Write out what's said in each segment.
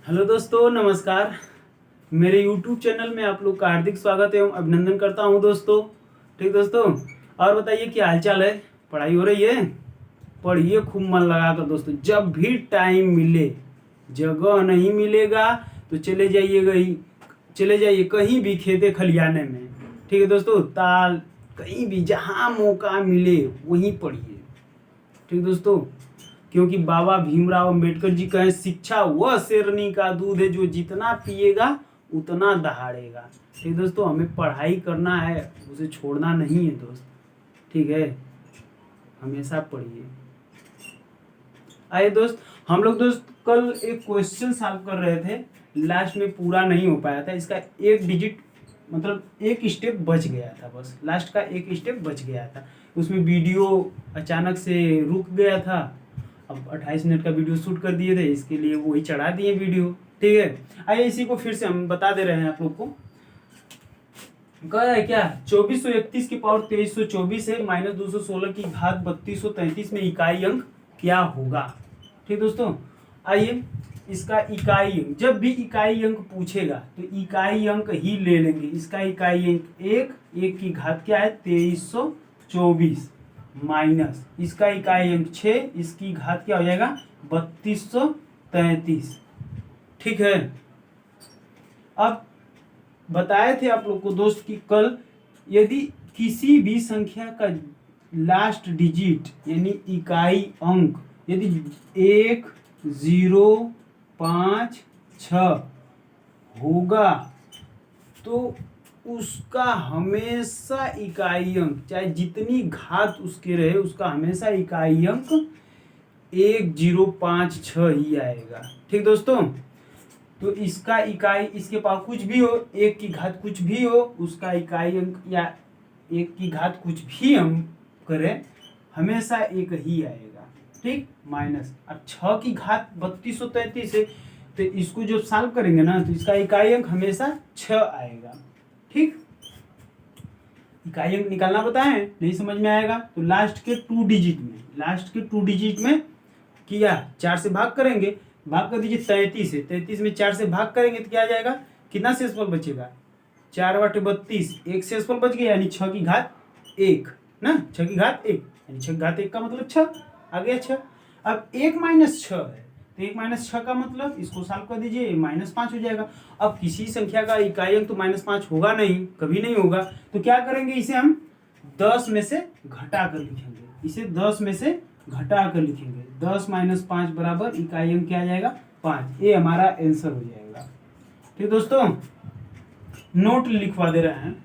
Hello दोस्तों, नमस्कार। मेरे YouTube चैनल में आप लोग का हार्दिक स्वागत एवं अभिनंदन करता हूं दोस्तों। ठीक दोस्तों, और बताइए क्या हालचाल है। पढ़ाई हो रही है? पढ़िए खूब मन लगाकर दोस्तों। जब भी टाइम मिले, जगह नहीं मिलेगा तो चले जाइए कहीं भी खेते खलियाने में। ठीक है दोस्तों, ताल कहीं भी जहाँ मौका मिले वहीं पढ़िए। ठीक दोस्तों, क्योंकि बाबा भीमराव अंबेडकर जी कहे शिक्षा वह शेरनी का दूध है जो जितना पिएगा उतना दहाड़ेगा। ठीक दोस्तों, हमें पढ़ाई करना है, उसे छोड़ना नहीं है दोस्त। ठीक है, हमेशा पढ़िए। आइए दोस्त, हम लोग दोस्त कल एक क्वेश्चन सॉल्व कर रहे थे, लास्ट में पूरा नहीं हो पाया था। इसका एक डिजिट मतलब एक स्टेप बच गया था, बस लास्ट का एक स्टेप बच गया था। उसमें वीडियो अचानक से रुक गया था। अब 28 मिनट का वीडियो शूट कर दिए थे, इसके लिए वही चढ़ा दिए वीडियो। ठीक है, आइए इसी को फिर से हम बता दे रहे हैं आप लोग को। कह रहा है क्या, 2431 की पावर 2324 है, माइनस 216 की घात 3233 में इकाई अंक क्या होगा। ठीक दोस्तों, आइए इसका इकाई अंक, जब भी इकाई अंक पूछेगा तो इकाई अंक ही ले लेंगे। इसका इकाई अंक एक की घात क्या है 2324, माइनस इसका इकाई अंक 6, इसकी घात क्या हो जाएगा 3233। ठीक है, अब बताए थे आप लोग को दोस्त कि कल यदि किसी भी संख्या का लास्ट डिजिट यानी इकाई अंक यदि 1, 0, 5, 6 होगा तो उसका हमेशा इकाई अंक, चाहे जितनी घात उसके रहे, उसका हमेशा इकाई अंक 1, 0, 5, 6 ही आएगा। ठीक दोस्तों, तो इसका इकाई, इसके पास कुछ भी हो, एक की घात कुछ भी हो, उसका इकाई अंक या एक की घात कुछ भी हम करें हमेशा एक ही आएगा। ठीक, माइनस अब 6 की घात 3233 है, तो इसको जब सॉल्व करेंगे ना तो इसका इकाई अंक हमेशा 6 आएगा। ठीक, इकाई अंक निकालना बताएं, नहीं समझ में आएगा तो लास्ट के टू डिजिट में किया 4 से भाग करेंगे, भाग कर दीजिए 33 है, 33 में 4 से भाग करेंगे तो क्या आ जाएगा, कितना शेषफल बचेगा 4/32, एक शेषफल बच गया यानी 6 की घात 1 ना, 6 की घात 1 यानी 6 की घात 1 का मतलब 6 आ गया 6। अब 1 माइनस 6 है तो 1 माइनस 6 का मतलब इसको सॉल्व कर दीजिए -5 हो जाएगा। अब किसी संख्या का इकाई अंक तो -5 होगा नहीं, कभी नहीं होगा, तो क्या करेंगे, इसे हम 10 में से घटा कर लिखेंगे। इसे 10 में से घटा कर लिखेंगे, 10 - 5 बराबर इकाई अंक क्या आ जाएगा 5। ये हमारा आंसर हो जाएगा। ठीक दोस्तों, नोट लिखवा दे रहे हैं,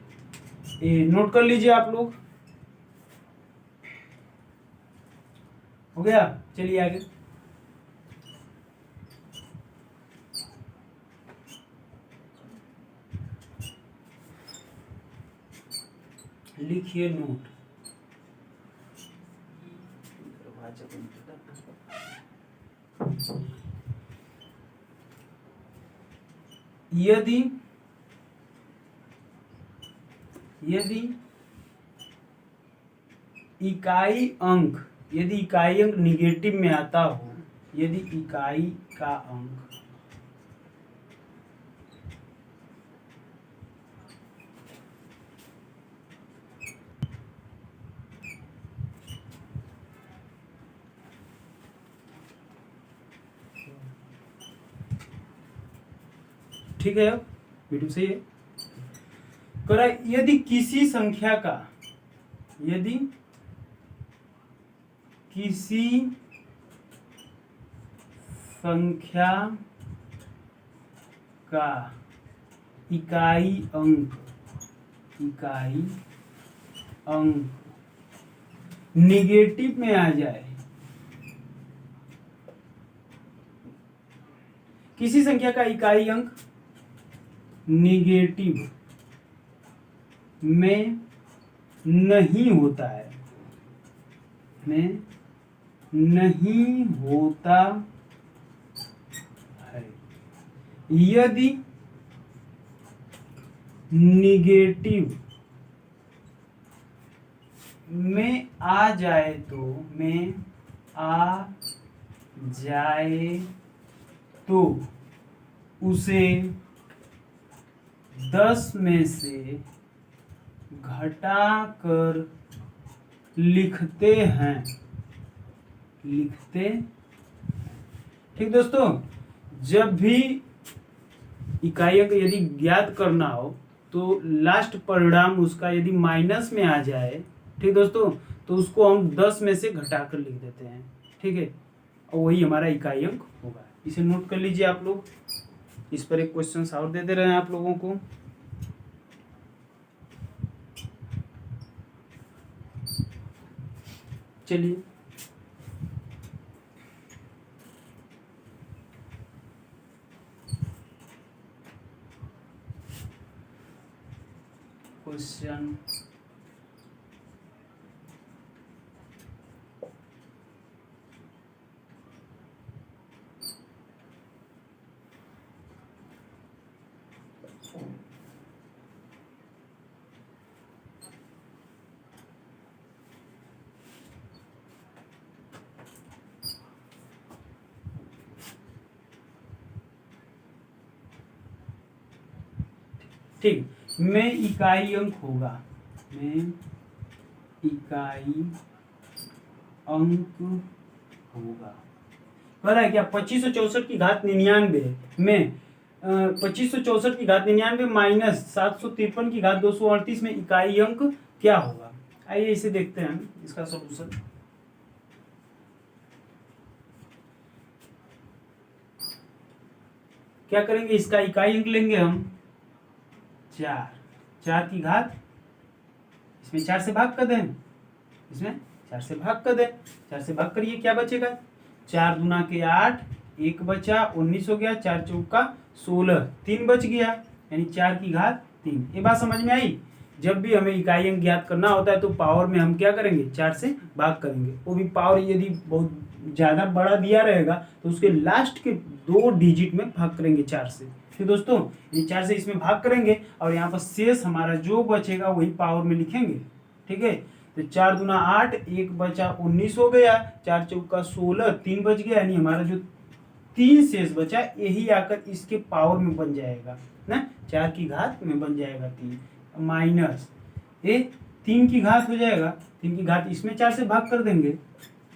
ये नोट कर लीजिए आप लोग। हो गया, चलिए आगे। लिखिए नोट। यदि इकाई अंक निगेटिव में आता हो, यदि इकाई का अंक ठीक है, वीडियो सही है। करा, यदि किसी संख्या का इकाई अंक निगेटिव में आ जाए, किसी संख्या का इकाई अंक निगेटिव में नहीं होता है, यदि निगेटिव में आ जाए तो उसे 10 में से घटाकर लिखते हैं। ठीक दोस्तों, जब भी इकाई अंक यदि ज्ञात करना हो तो लास्ट परिणाम उसका यदि माइनस में आ जाए, ठीक दोस्तों, तो उसको हम 10 में से घटाकर लिख देते हैं। ठीक है, और वही हमारा इकाई अंक होगा। इसे नोट कर लीजिए आप लोग। इस पर एक क्वेश्चन और दे दे रहे हैं आप लोगों को। चलिए, क्वेश्चन ठीक, में इकाई अंक होगा, में इकाई अंक होगा। कह रहा है क्या 2564 की घात 99 में 2564 की घात 99 माइनस 753 की घात 238 में इकाई अंक क्या होगा। आइए इसे देखते हैं इसका सॉल्यूशन। क्या करेंगे, इसका इकाई अंक लेंगे हम 4 की घात, इसमें 4 से भाग कर दें, इसमें 4 से भाग कर दें, 4 से भाग करिए, क्या बचेगा 4 दूना के 8, 1 बचा 19 हो गया, 4 चौका 16, 3 बच गया, यानी 4 की घात 3। ये बात समझ में आई। जब भी हमें इकाई अंक ज्ञात करना होता है तो पावर में हम क्या करेंगे, 4 से भाग करेंगे। वो भी पावर यदि बहुत ज़्यादा बड़ा दिया रहेगा तो उसके लास्ट के 2 डिजिट में भाग करेंगे 4 से। फिर दोस्तों ये 4 से इसमें भाग करेंगे और यहाँ पर शेष हमारा जो बचेगा वही पावर में लिखेंगे। ठीक है, तो 4 दूना 8, 1 बचा 19 हो गया, 4 चौका 16, 3 बच गया, यानी हमारा जो 3 शेष बचा यही आकर इसके पावर में बन जाएगा ना, 4 की घात में बन जाएगा 3, माइनस ये 3 की घात हो जाएगा, 3 की घात इसमें 4 से भाग कर देंगे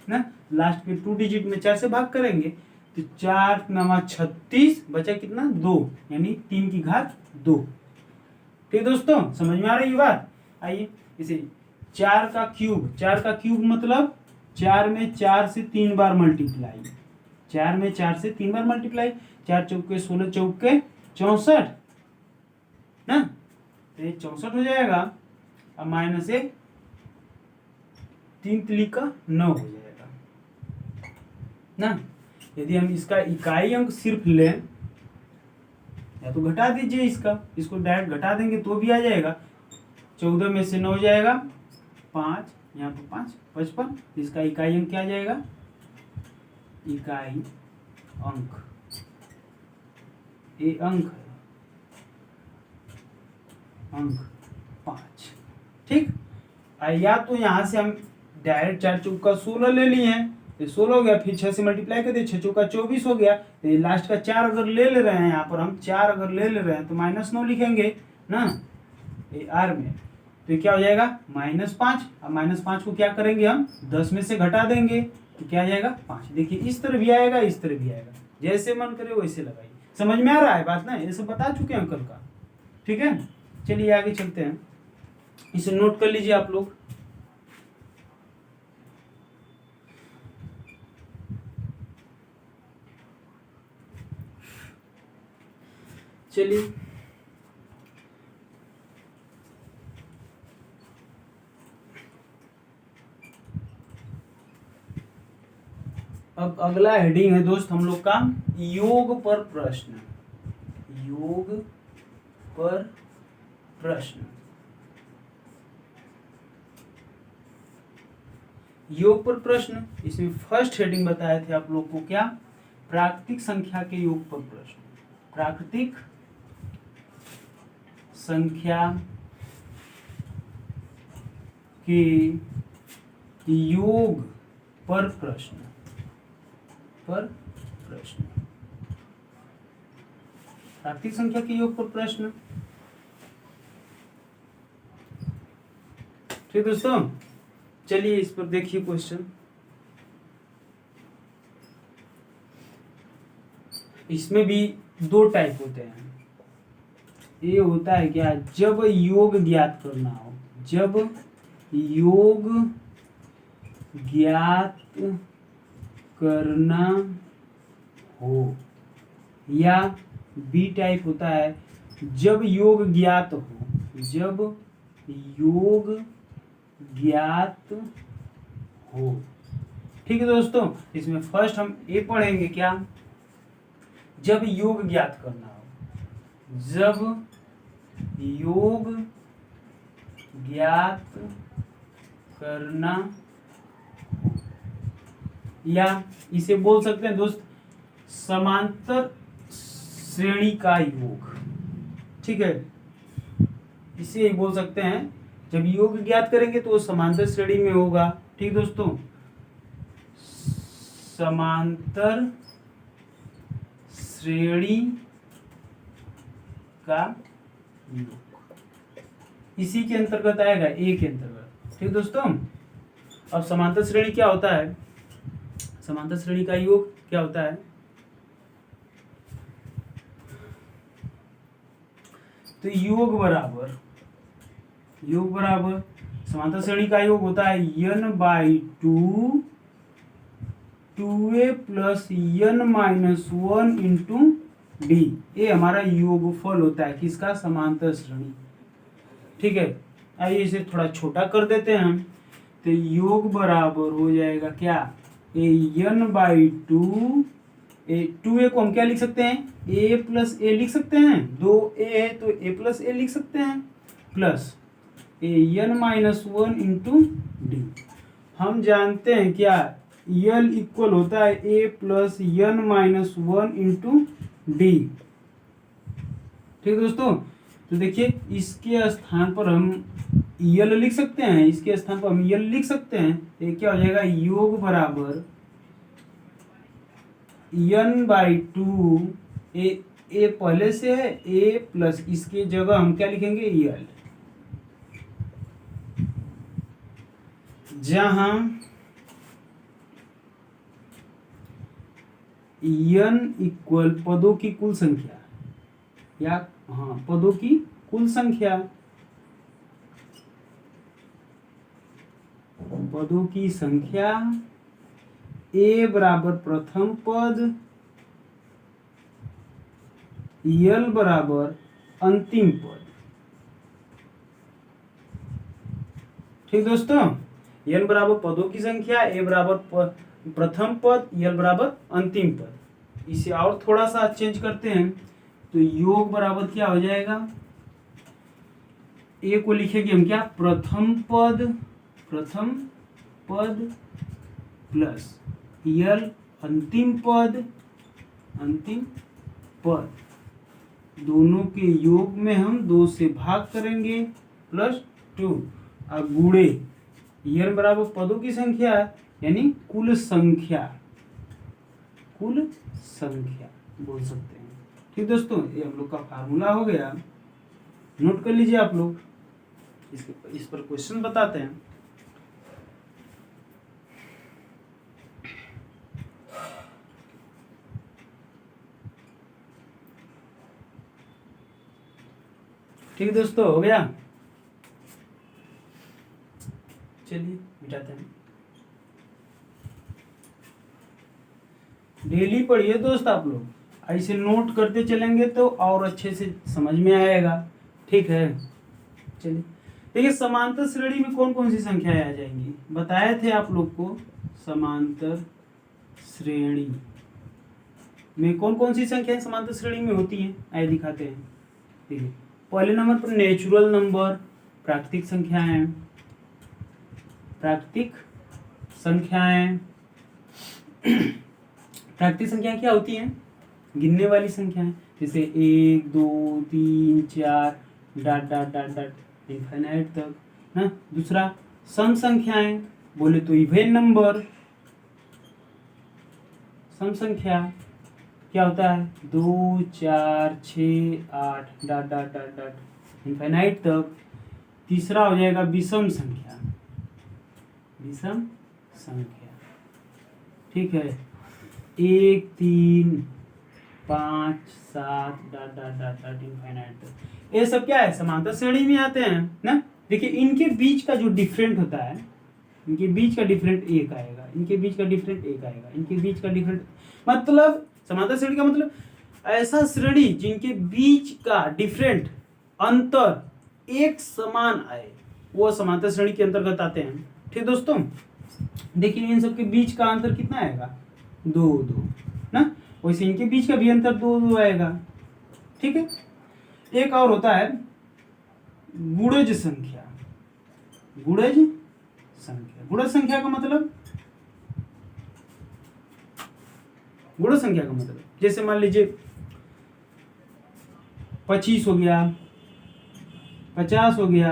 ना, लास्ट के 2 डिजिट में 4 से भाग करेंगे तो 4 9 36 बचा कितना 2, यानी 3 की घात 2। ठीक दोस्तों, समझ में आ रही है बात। आइए इसे 4 का क्यूब मतलब 4 में 4 से 3 बार मल्टीप्लाई, 4 में 4 से 3 बार मल्टीप्लाई, 4 चौके 16 चौके 64 ना, तो ये 64 हो जाएगा, अब माइनस 1 3 तिली का 9 हो जाएगा ना। यदि हम इसका इकाई अंक सिर्फ लें, या तो घटा दीजिए इसको डायरेक्ट घटा देंगे तो भी आ जाएगा। 14 में से 9 जाएगा 5, यहाँ पर 5 55, इसका इकाई अंक क्या आ जाएगा, इकाई अंक, ये अंक है, अंक 5। ठीक, या तो यहाँ से हम डायरेक्ट 4 चौका 16 ले लिए हैं, तो 16 हो गया, फिर 6 से मल्टीप्लाई कर दिए, 6 चौका 24 हो गया, तो लास्ट का 4 अगर ले रहे हैं, यहाँ पर हम 4 अगर ले रहे हैं तो -9 लिखेंगे ना ये आर में, तो क्या हो जाएगा -5। अब -5 को क्या करेंगे हम 10 में से घटा देंगे तो क्या आ जाएगा 5। देखिए इस तरह भी आएगा, इस तरह भी आएगा, जैसे मन करे वैसे लगाइए। समझ में आ रहा है बात ना, ये सब बता चुके हैं अंकल का। ठीक है, चलिए आगे चलते हैं, इसे नोट कर लीजिए आप लोग। चलिए अब अगला हेडिंग है दोस्त हम लोग का योग पर प्रश्न, योग पर प्रश्न। योग पर प्रश्न, इसमें फर्स्ट हेडिंग बताए थे आप लोग को क्या, प्राकृतिक संख्या के योग पर प्रश्न, प्राकृतिक संख्या के योग पर प्रश्न, प्राकृतिक संख्या के योग पर प्रश्न। ठीक दोस्तों, चलिए इस पर देखिए क्वेश्चन। इसमें भी दो टाइप होते हैं। ये होता है क्या, जब योग ज्ञात करना हो, जब योग ज्ञात करना हो, या बी टाइप होता है जब योग ज्ञात हो, जब योग ज्ञात हो। ठीक है दोस्तों, इसमें फर्स्ट हम ये पढ़ेंगे क्या, जब योग ज्ञात करना हो, जब योग ज्ञात करना, या इसे बोल सकते हैं दोस्त समांतर श्रेणी का योग। ठीक है, इसे ही बोल सकते हैं, जब योग ज्ञात करेंगे तो वो समांतर श्रेणी में होगा। ठीक दोस्तों, समांतर श्रेणी का योग इसी के अंतर्गत आएगा, ए के अंतर्गत। ठीक दोस्तों, अब समांतर श्रेणी क्या होता है, समांतर श्रेणी का योग क्या होता है, तो योग बराबर समांतर श्रेणी का योग होता है n/2 2a plus n-1 into D. ये हमारा योगफल होता है किसका, समांतर श्रेणी। ठीक है, आइए इसे थोड़ा छोटा कर देते हैं हम, तो योग बराबर हो जाएगा क्या, n/2, 2a को हम क्या लिख सकते हैं, a प्लस ए लिख सकते हैं, 2a है तो a प्लस ए लिख सकते हैं, प्लस n-1 इंटू डी। हम जानते हैं क्या, L इक्वल होता है a plus n-1 into D. ठीक दोस्तों, तो देखिए इसके स्थान पर हम L लिख सकते हैं, इसके स्थान पर हम L लिख सकते हैं, ये क्या हो जाएगा, योग बराबर n/2, ए पहले से है, a प्लस इसके जगह हम क्या लिखेंगे, L, जहां n इक्वल पदों की कुल संख्या, या हाँ पदों की कुल संख्या, पदों की संख्या, a बराबर प्रथम पद, L बराबर अंतिम पद। ठीक दोस्तों, n बराबर पदों की संख्या, a बराबर प्रथम पद, L बराबर अंतिम पद। इसे और थोड़ा सा चेंज करते हैं, तो योग बराबर क्या हो जाएगा, a को लिखेंगे हम क्या, प्रथम पद प्लस L अंतिम पद, दोनों के योग में हम 2 से भाग करेंगे, प्लस 2 और गुणे n बराबर पदों की संख्या यानी कुल संख्या बोल सकते हैं। ठीक दोस्तों, ये हम लोग का फार्मूला हो गया, नोट कर लीजिए आप लोग, इस पर क्वेश्चन बताते हैं। ठीक दोस्तों, हो गया, चलिए मिटाते हैं। डेली पढ़िए दोस्त आप लोग, ऐसे नोट करते चलेंगे तो और अच्छे से समझ में आएगा। ठीक है, चलिए देखिए, समांतर श्रेणी में कौन कौन सी संख्याएं आ जाएंगी, बताए थे आप लोग को, समांतर श्रेणी में कौन कौन सी संख्याएं समांतर श्रेणी में होती हैं, आइए दिखाते हैं। देखिए, पहले नंबर पर नेचुरल नंबर, प्राकृतिक संख्याएं, प्राकृतिक संख्याएं क्या होती हैं, गिनने वाली संख्याएं, जैसे 1 2 3 4 dot dot dot dot infinite तक ना। दूसरा सम संख्याएं, बोले तो इवेन नंबर, सम संख्या क्या होता है 2 4 6 8 dot dot dot dot infinite तक। तीसरा हो जाएगा विषम संख्या, विषम संख्या, ठीक है 1 3 5 7 dot dot dot dot infinite तक। ये सब क्या है समांतर श्रेणी में आते हैं ना। देखिए इनके बीच का जो डिफरेंट होता है, इनके बीच का डिफरेंट एक आएगा, इनके बीच का डिफरेंट एक आएगा, इनके बीच का डिफरेंट, मतलब समांतर श्रेणी का मतलब ऐसा श्रेणी जिनके बीच का डिफरेंट अंतर एक समान आए, वो समांतर श्रेणी के अंतर्गत आते हैं। ठीक दोस्तों, देखिए इन सबके बीच का अंतर कितना आएगा 2 2 ना, वैसे इनके बीच का भी अंतर 2 2 आएगा। ठीक है, एक और होता है गुणज संख्या, गुणज संख्या। गुणज संख्या का मतलब, गुणज संख्या का मतलब जैसे मान लीजिए 25 हो गया, 50 हो गया,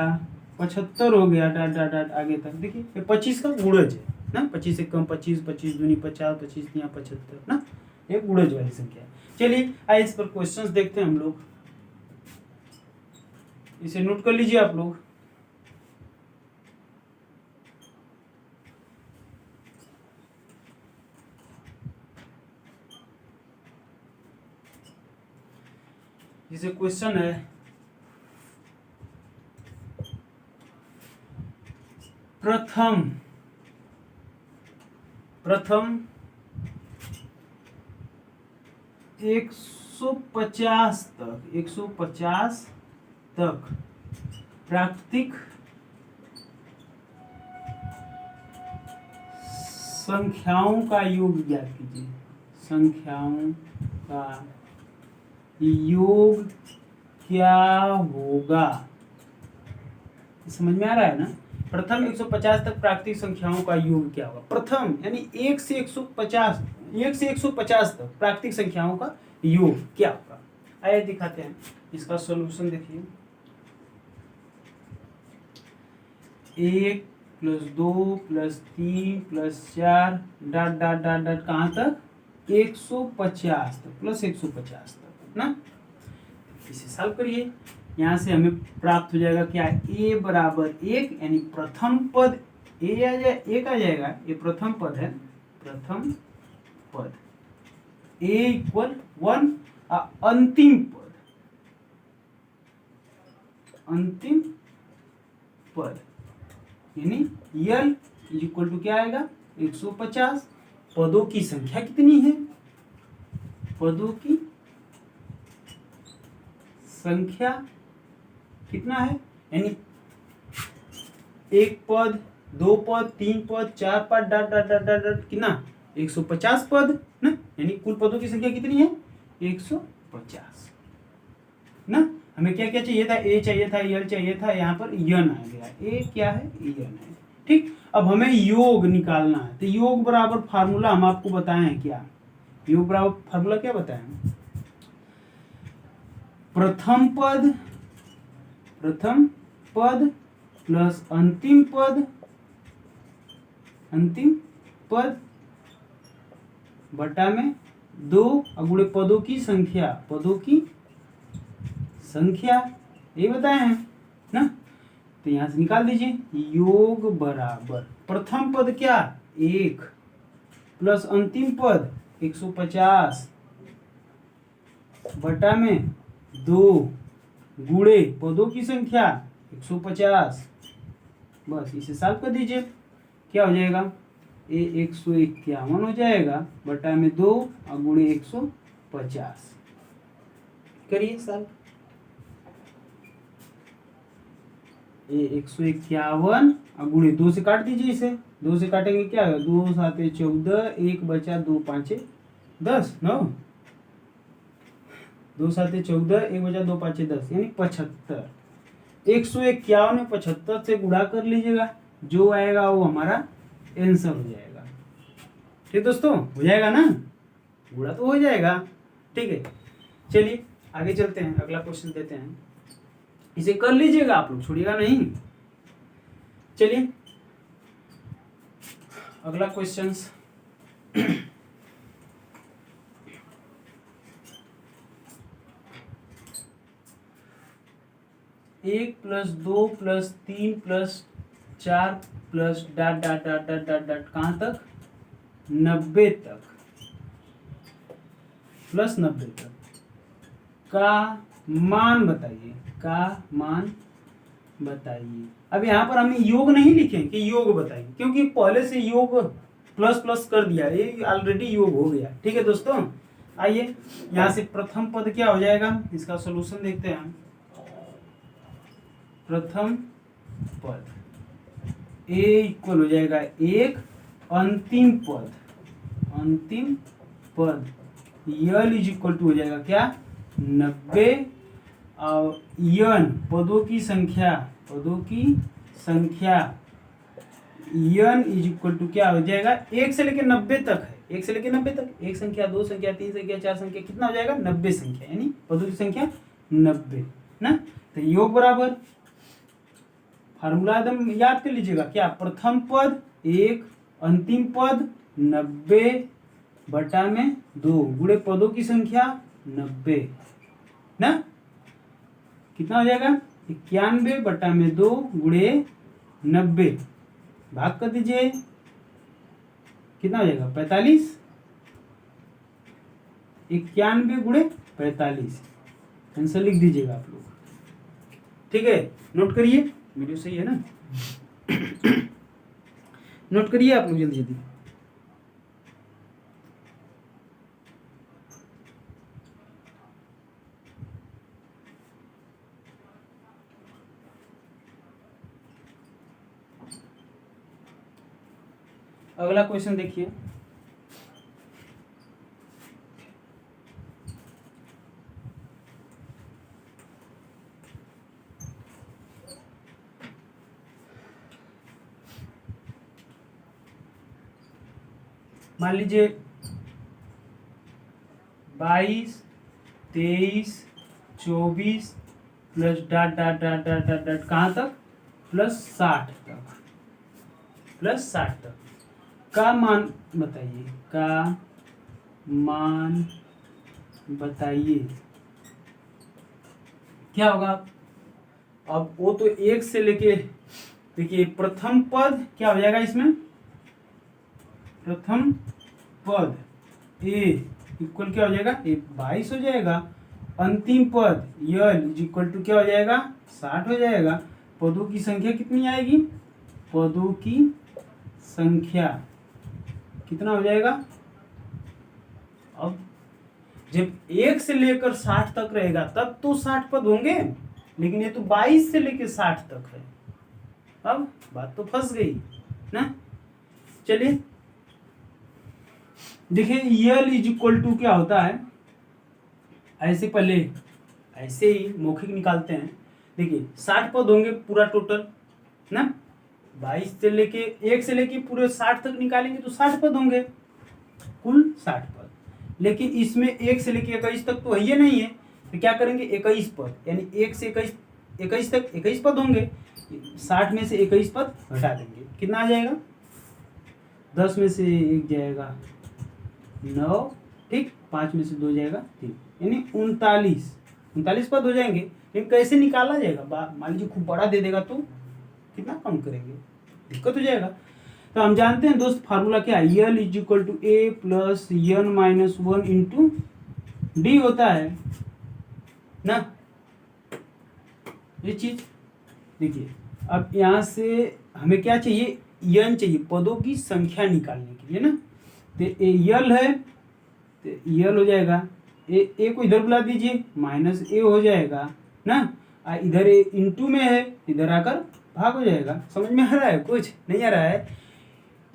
75 हो गया, डाट डाट डाट आगे तक। देखिए ये 25 का गुणज है ना, 25 से कम 25, 25 दूनी 50, 25 तिया 75 ना, ये गुणज वाली संख्या है। चलिए आइए इस पर क्वेश्चंस देखते हैं हम लोग, इसे नोट कर लीजिए आप लोग। जैसे क्वेश्चन है प्रथम प्रथम 150 तक, 150 तक प्राकृतिक संख्याओं का योग ज्ञात कीजिए। संख्याओं का योग क्या होगा, समझ में आ रहा है ना। प्रथम 150 तक प्राकृतिक संख्याओं का योग क्या होगा। प्रथम यानी 1 से 150, 1 से 150 तक प्राकृतिक संख्याओं का योग क्या होगा। आइए दिखाते हैं इसका सॉल्यूशन। देखिए 1 + 2 + 3 + 4 डॉट डॉट डॉट डॉट कहाँ तक 150 तक, प्लस 150 तक ना। इसे सॉल्व करिए, यहाँ से हमें प्राप्त हो जाएगा क्या, a बराबर 1 यानी प्रथम पद a आ जाए, 1 आ जाएगा, ये प्रथम पद है, प्रथम पद a = 1, अंतिम पद, अंतिम पद यानी यल = क्या आएगा 150। पदों की संख्या कितनी है, पदों की संख्या कितना है, यानी 1 पद 2 पद 3 पद 4 पद dot dot dot dot dot कितना 150 पद ना, यानी कुल पदों की संख्या कितनी है 150 ना। हमें क्या क्या चाहिए था, ए चाहिए था, यल चाहिए था, यहाँ पर यन आ गया, ए क्या है यन है। ठीक, अब हमें योग निकालना है, तो योग बराबर फार्मूला हम आपको बताए हैं क्या, योग बराबर फार्मूला क्या बताए हैं, प्रथम पद प्लस अंतिम पद बटा में 2 अगुणे पदों की संख्या, पदों की संख्या ये बताए हैं ना। तो यहां से निकाल दीजिए योग बराबर प्रथम पद क्या 1 प्लस अंतिम पद 150 बटा में 2 गुणे पदों की संख्या 150, बस इसे सॉल्व कर दीजिए। क्या हो जाएगा, ये 151 हो जाएगा बटा में 2 गुणे 150, करिए सॉल्व। ये 151 गुणे 2 से काट दीजिए, इसे 2 से काटेंगे क्या होगा, 2 7 14, 1 बचा 2 5 10 9, 2 7 14, 1 बचा 2 5 10 यानी 75। 151 में 75 से गुणा कर लीजिएगा, जो आएगा वो हमारा आंसर हो जाएगा। ठीक दोस्तों, हो जाएगा ना, गुणा तो हो जाएगा। ठीक है, चलिए आगे चलते हैं, अगला क्वेश्चन देते हैं, इसे कर लीजिएगा आप लोग, छोड़िएगा नहीं। चलिए अगला question 1 plus 2 plus 3 plus 4 plus dot dot dot dot dot dot कहाँ तक, 90 तक, प्लस 90 तक का मान बताइए, का मान बताइए। अब यहाँ पर हमें योग नहीं लिखें कि योग बताइए, क्योंकि पहले से योग प्लस प्लस कर दिया, ये ऑलरेडी योग हो गया। ठीक है दोस्तों, आइए यहाँ से प्रथम पद क्या हो जाएगा, इसका सॉल्यूशन देखते हैं। प्रथम पद a इक्वल हो जाएगा 1, अंतिम पद यल इज इक्वल टू हो जाएगा क्या, 90, और यन पदों की संख्या यन इज इक्वल टू क्या हो जाएगा, 1 से लेकर 90 तक है, 1 से लेकर 90 तक, 1 संख्या 2 संख्या 3 संख्या 4 संख्या, कितना हो जाएगा, 90 संख्या, यानी पदों की संख्या 90 ना। तो योग बराबर फार्मूला एकदम याद कर लीजिएगा, क्या, प्रथम पद 1, अंतिम पद 90 बटा में 2 गुणे पदों की संख्या 90 ना, कितना हो जाएगा, 91 बटा में 2 गुणे 90, भाग कर दीजिए, कितना हो जाएगा, 45, 91 गुणे 45, आंसर लिख दीजिएगा आप लोग। ठीक है, नोट करिए, वीडियो सही है ना, नोट करिए आप लोग जल्दी जल्दी। अगला क्वेश्चन देखिए, मान लीजिए 22, 23, 24 plus dot dot dot dot dot dot कहाँ तक, प्लस 60 तक का मान बताइए, का मान बताइए, क्या होगा। अब वो तो 1 से लेके, देखिए प्रथम पद क्या हो जाएगा इसमें, प्रथम पद a इक्वल क्या हो जाएगा, 22 हो जाएगा, अंतिम पद यल इक्वल टू क्या हो जाएगा, 60 हो जाएगा, पदों की संख्या कितनी आएगी, पदों की संख्या कितना हो जाएगा। अब जब 1 से लेकर 60 तक रहेगा तब तो 60 पद होंगे, लेकिन ये तो 22 से लेकर 60 तक है, अब बात तो फंस गई ना। चलिए देखिए, यल इज इक्वल टू क्या होता है, ऐसे पहले ऐसे ही मौखिक निकालते हैं। देखिए 60 पद होंगे पूरा टोटल ना, 22 से लेके 1 से लेके पूरे 60 तक निकालेंगे तो 60 पद होंगे, कुल 60 पद। लेकिन इसमें 1 से लेके 21 तक तो है ही नहीं है, तो क्या करेंगे, 21 पद, यानी 1 से 21 तक 21 पद होंगे, 60 में से 21 पद घटा देंगे, कितना आ जाएगा, 10 में से 1 जाएगा 9, ठीक, 5 में से 2 जाएगा 3, यानी 39 पद हो जाएंगे। लेकिन कैसे निकाला जाएगा, मान लीजिए खूब बड़ा दे देगा तो कितना कम करेंगे, दिक्कत हो जाएगा। तो हम जानते हैं दोस्त फार्मूला क्या है, L is equal to A plus N minus 1 into D होता है ना, ये चीज। देखिए अब यहाँ से हमें क्या चाहिए, एन चाहिए, पदों की संख्या निकालने के लिए ना, तो ए यल है तो यल हो जाएगा, ए को इधर बुला दीजिए, माइनस ए हो जाएगा ना, इधर ए इंटू में है, इधर आकर भाग हो जाएगा। समझ में आ रहा है, कुछ नहीं आ रहा है,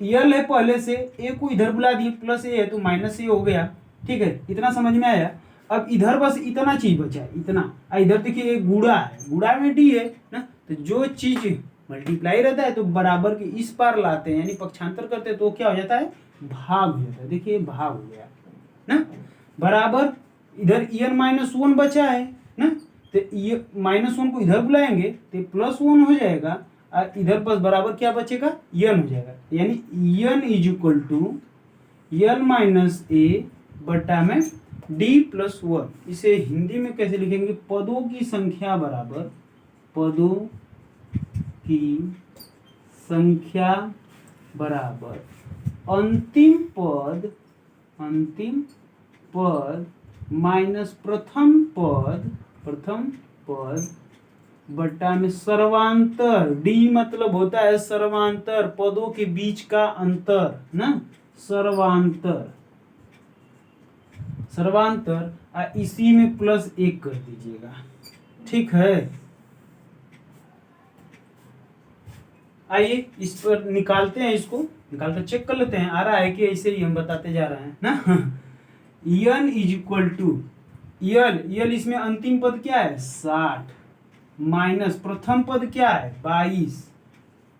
यल है पहले से, ए को इधर बुला दिए, प्लस ए है तो माइनस ए हो गया, ठीक है, इतना समझ में आया। अब इधर बस इतना चीज बचा है, इतना, इधर देखिए एक गुणा है, गुणा में डी है ना, तो जो चीज मल्टीप्लाई रहता है तो बराबर के इस पार लाते हैं, यानी पक्षांतर करते हैं तो क्या हो जाता है, भाग हो जाता है। देखिए भाग हो गया ना, बराबर इधर एन माइनस 1 बचा है ना, तो ये माइनस 1 को इधर बुलाएंगे तो प्लस 1 हो जाएगा, और इधर बस बराबर क्या बचेगा, एन हो जाएगा, यानी N is equal to L minus A बटा में डी प्लस 1। इसे हिंदी में कैसे लिखेंगे, पदों की संख्या बराबर पदों की संख्या बराबर अंतिम पद माइनस प्रथम पद बटा में सर्वांतर। डी मतलब होता है सर्वांतर, पदों के बीच का अंतर ना, सर्वांतर इसी में +1 कर दीजिएगा। ठीक है, आइए इस पर निकालते हैं, इसको निकाल कर चेक कर लेते हैं आ रहा है कि ऐसे ही हम बताते जा रहे हैं ना। n इज इक्वल टू यल इसमें अंतिम पद क्या है 60 माइनस प्रथम पद क्या है 22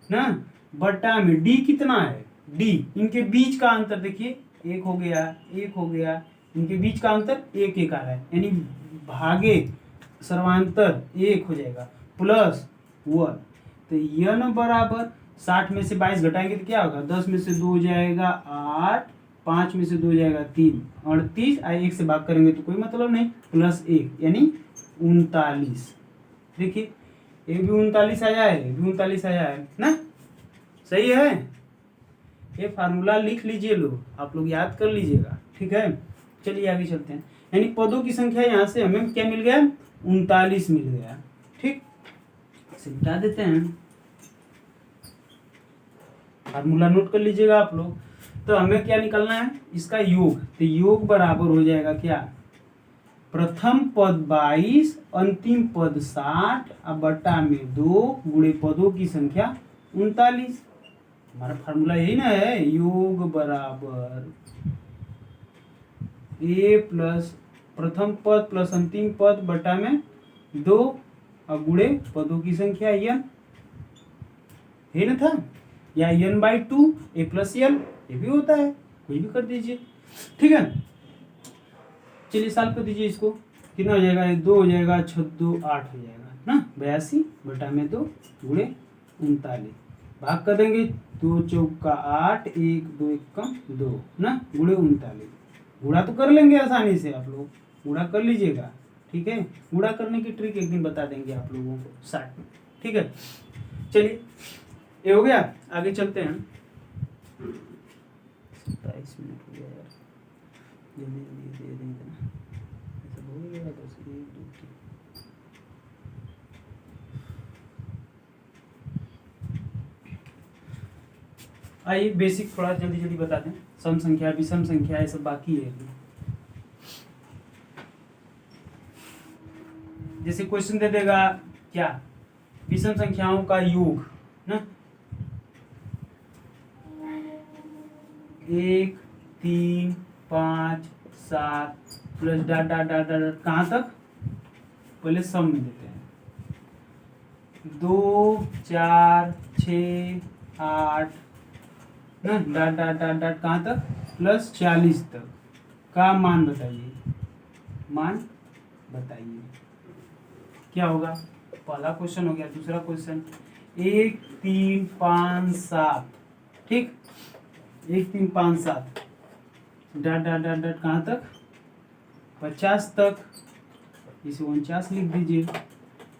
ना, बटा में d कितना है d, इनके बीच का अंतर देखिए 1 हो गया, इनके बीच का अंतर 1 आ रहा है, यानी भागे सर्वांतर 1 हो जाएगा +1। तो n बराबर 60 में से 22 घटाएंगे तो क्या होगा, 10 में से 2 हो जाएगा 8, 5 में से 2 हो जाएगा 3, 38, 1 से भाग करेंगे तो कोई मतलब नहीं, +1 यानी 39। देखिए ये भी 39 आया है, ये भी 39 आया है ना, सही है। ये फार्मूला लिख लीजिए लोग, आप लोग याद कर लीजिएगा। ठीक है, चलिए आगे चलते हैं। यानी पदों की संख्या यहाँ से हमें क्या मिल गया 39 मिल गया। ठीक, इसे मिटा देते हैं, फार्मूला नोट कर लीजिएगा आप लोग। तो हमें क्या निकालना है इसका योग, तो योग बराबर हो जाएगा क्या, प्रथम पद 22 अंतिम पद 60 अब बटा में 2 गुणे पदों की संख्या 39। हमारा फार्मूला यही ना है, योग बराबर a प्लस प्रथम पद प्लस अंतिम पद बटा में 2 और गुणे पदों की संख्या n है ना था, या n/2 a + l ये भी होता है, कोई भी कर दीजिए। ठीक है, चलिए सॉल्व कर दीजिए इसको, कितना हो जाएगा 2 हो जाएगा 6 2 8 हो जाएगा ना, 82 बटा में 2 गुणे 39 भाग कर देंगे, 2 चौका 8 1 2 1 2 ना गुणे 39। गुणा तो कर लेंगे आसानी से, आप लोग गुणा कर लीजिएगा। ठीक है, गुणा करने की ट्रिक एक दिन बता देंगे आप लोगों को साथ में। ठीक है, चलिए ये हो गया, आगे चलते हैं। 27 मिनट हो गया यार, जल्दी दे देंगे ना, ऐसा हो गया 10 1 2 3। आइए बेसिक थोड़ा जल्दी बता दें, सम संख्या विषम संख्या ये सब बाकी है। जैसे क्वेश्चन दे देगा क्या, विषम संख्याओं का योग ना, 1 3 5 7 plus dot dot dot dot कहाँ तक, पहले सम में देते हैं, 2 4 6 8 ना डॉट डॉट डॉट डॉट कहाँ तक +40 तक का मान बताइए, क्या होगा। पहला क्वेश्चन हो गया, दूसरा क्वेश्चन 1 3 5 7, ठीक 1 3 5 7 डॉट डॉट डॉट डॉट कहाँ तक 50 तक, इसे 49 लिख दीजिए,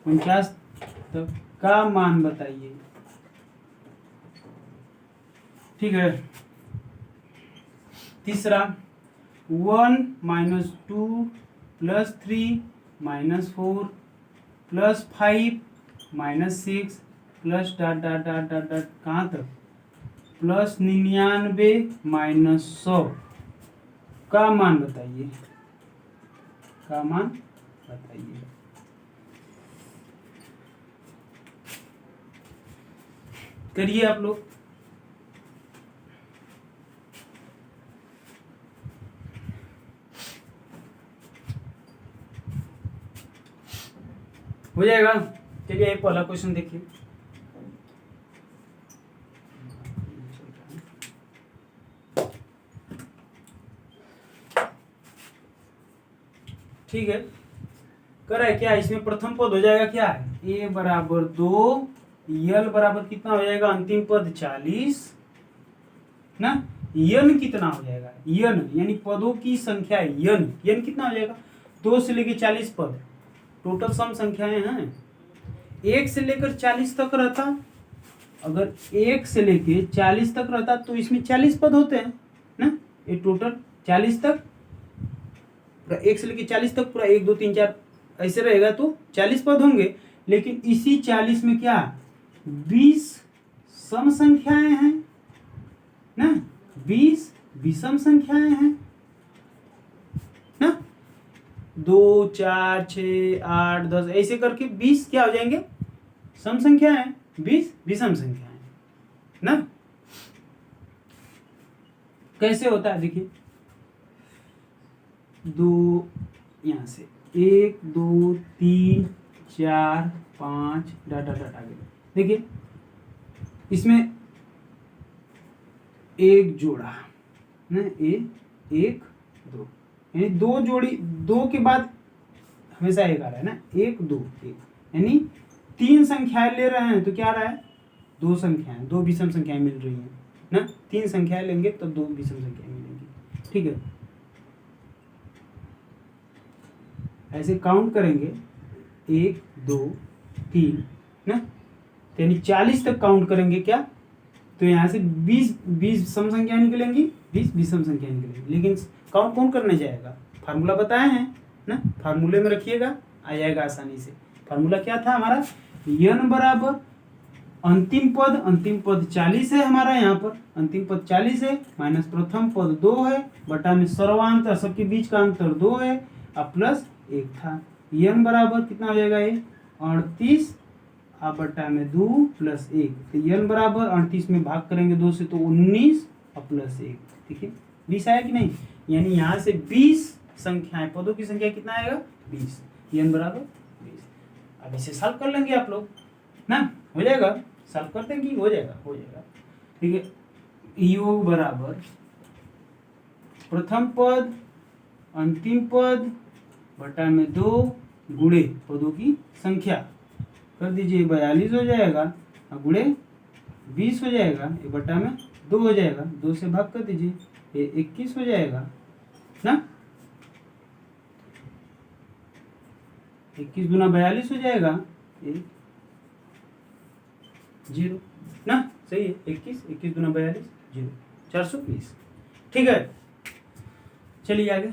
49 तक का मान बताइए। ठीक है, तीसरा 1 - 2 + 3 - 4 + 5 - 6 plus dot dot dot dot dot कहाँ तक +99 - 100 का मान बताइए, करिए आप लोग। हो जाएगा, चलिए ये पहला क्वेश्चन देखिए। ठीक है, कर है क्या, इसमें प्रथम पद हो जाएगा क्या a बराबर 2, यल बराबर कितना हो जाएगा अंतिम पद 40 ना, यन कितना हो जाएगा, यन यानी पदों की संख्या, यन कितना हो जाएगा 2 से लेके 40 पद, टोटल सम संख्याएं हैं, 1 से लेकर 40 तक रहता, अगर 1 से लेके 40 तक रहता तो इसमें 40 पद होते हैं ना, ये टोटल 40 तक, पूरा 1 से लेके 40 तक पूरा 1 2 3 4 ऐसे रहेगा तो 40 पद होंगे। लेकिन इसी 40 में क्या 20 सम संख्याएं हैं ना, 20 विषम संख्याएं हैं ना, 2 4 6 8 10 ऐसे करके 20 क्या हो जाएंगे सम संख्याएं, 20 विषम संख्याएं ना। कैसे होता है देखिए, 2 यहाँ से 1 2 3 4 5 डाटा आगे देखिए, इसमें एक जोड़ा ना, 1 2 यानी 2 जोड़ी, 2 के बाद हमेशा 1 आ रहा है ना, 1 2 1 यानी 3 संख्याएं ले रहे हैं तो क्या आ रहा है 2 संख्याएं, 2 विषम संख्याएं मिल रही हैं ना, 3 संख्याएं लेंगे तो 2 विषम संख्याएं मिलेंगी। ठीक है, ऐसे काउंट करेंगे 1 2 3 ना, यानी 40 तक काउंट करेंगे क्या, तो यहाँ से 20 सम संख्या निकलेंगी, 20 विषम संख्या निकलेंगी। लेकिन काउंट कौन करने जाएगा, फार्मूला बताए हैं ना, फार्मूले में रखिएगा आ जाएगा आसानी से। फार्मूला क्या था हमारा, n बराबर अंतिम पद 40 है हमारा, यहाँ पर अंतिम पद 40 है, माइनस प्रथम पद 2 है, बटा में सर्वांतर सबके बीच का अंतर 2 है, अब प्लस 1 था। n बराबर कितना हो जाएगा, ये 38 बटा में 2 प्लस 1, तो n बराबर 38 में भाग करेंगे 2 से तो 19 और प्लस 1, ठीक है 20 आया कि नहीं, यानी यहाँ से 20 संख्याएं, पदों की संख्या कितना आएगा 20, n बराबर 20। अब इसे सॉल्व कर लेंगे आप लोग ना, हो जाएगा, सॉल्व कर देंगे हो जाएगा। ठीक है, योग बराबर प्रथम पद अंतिम पद बटा में 2 गुणे पदों की संख्या कर दीजिए, 42 हो जाएगा, गुणे 20 हो जाएगा, ये बटा में 2 हो जाएगा, 2 से भाग कर दीजिए, ये 21 हो जाएगा ना, 21 गुना 42 हो जाएगा, ये 0 ना, सही है, 21 गुना 42 0, 420। ठीक है, चलिए आगे।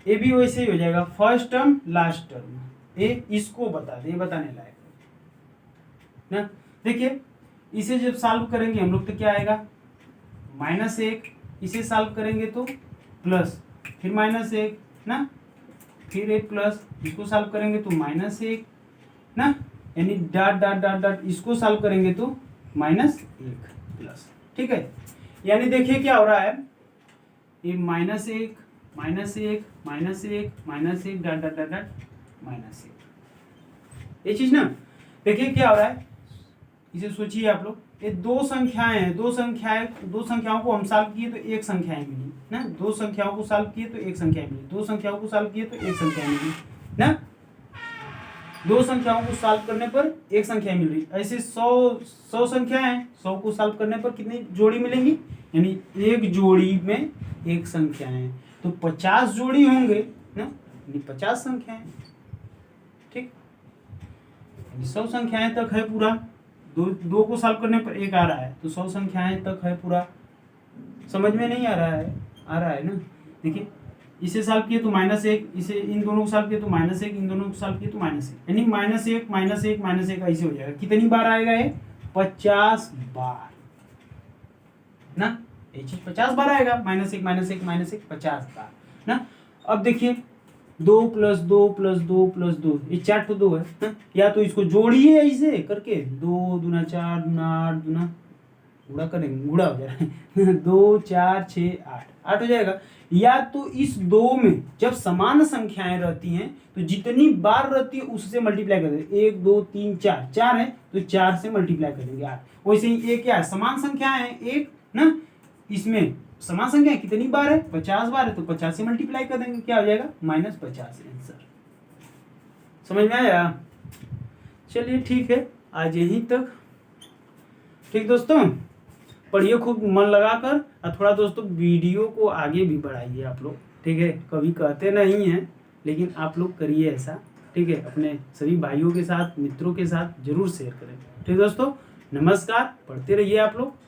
ये भी वैसे ही हो जाएगा, फर्स्ट टर्म लास्ट टर्म, ये इसको बता दे, बताने लायक ना। देखिए इसे जब सॉल्व करेंगे हम लोग तो क्या आएगा -1, इसे सॉल्व करेंगे तो प्लस, फिर -1 ना, फिर एक प्लस, इसको सॉल्व करेंगे तो -1 ना, यानी डॉट इसको सॉल्व करेंगे तो -1 प्लस। ठीक है, यानी देखिए क्या हो रहा है, ये -1 -1 ये चीज ना। देखिए क्या हो रहा है, इसे सोचिए आप लोग, ये 2 संख्याएं हैं, 2 संख्याओं को हम सॉल्व किए तो एक संख्याएं मिली ना, 2 संख्याओं को सॉल्व किए तो एक संख्या मिली, 2 संख्याओं को सॉल्व किए तो एक संख्या मिली ना, 2 संख्याओं को सॉल्व करने पर एक संख्या मिल रही। ऐसे 100 संख्याएं हैं, 100 को सॉल्व करने पर कितनी जोड़ी मिलेंगी, यानी एक जोड़ी में एक संख्या है तो 50 जोड़ी होंगे ना, यानी 50 संख्याएं। ठीक, 100 संख्याएं तक है पूरा, दो को सॉल्व करने पर एक आ रहा है तो 100 संख्याएं तक है पूरा। समझ में नहीं आ रहा है, आ रहा है ना। देखिए इसे सॉल्व किए तो -1, इसे इन दोनों को सॉल्व किए तो -1, इन दोनों को सॉल्व किए तो -1, यानी -1 ऐसे हो जाएगा। कितनी बार आएगा ये 50 बार ना, ये चीज 50 बार आएगा, -1 50 बार ना। अब देखिए 2 + 2 + 2 + 2, ये 4 तो 2 है ना, या तो इसको जोड़िए ऐसे करके 2 दूना 4 दूना 8 दूना गुणा करेंगे, गुणा हो जाएगा 2 4 6 8 हो जाएगा। या तो इस 2 में जब समान संख्याएं रहती हैं तो जितनी बार रहती है उससे मल्टीप्लाई कर देंगे, 1 2 3 4 है तो 4 से मल्टीप्लाई कर देंगे 8। वैसे ही एक क्या है, समान संख्याएं है एक ना, इसमें समान संख्या कितनी बार है 50 बार है तो 50 से मल्टीप्लाई कर देंगे, क्या हो जाएगा -50 आंसर। समझ में आया? चलिए ठीक है, आज यहीं तक। ठीक दोस्तों, पढ़िए खूब मन लगाकर, और थोड़ा दोस्तों वीडियो को आगे भी बढ़ाइए आप लोग। ठीक है, कभी कहते नहीं हैं, लेकिन आप लोग करिए ऐसा, ठीक है, अपने सभी भाइयों के साथ, मित्रों के साथ जरूर शेयर करें। ठीक है दोस्तों, नमस्कार, पढ़ते रहिए आप लोग।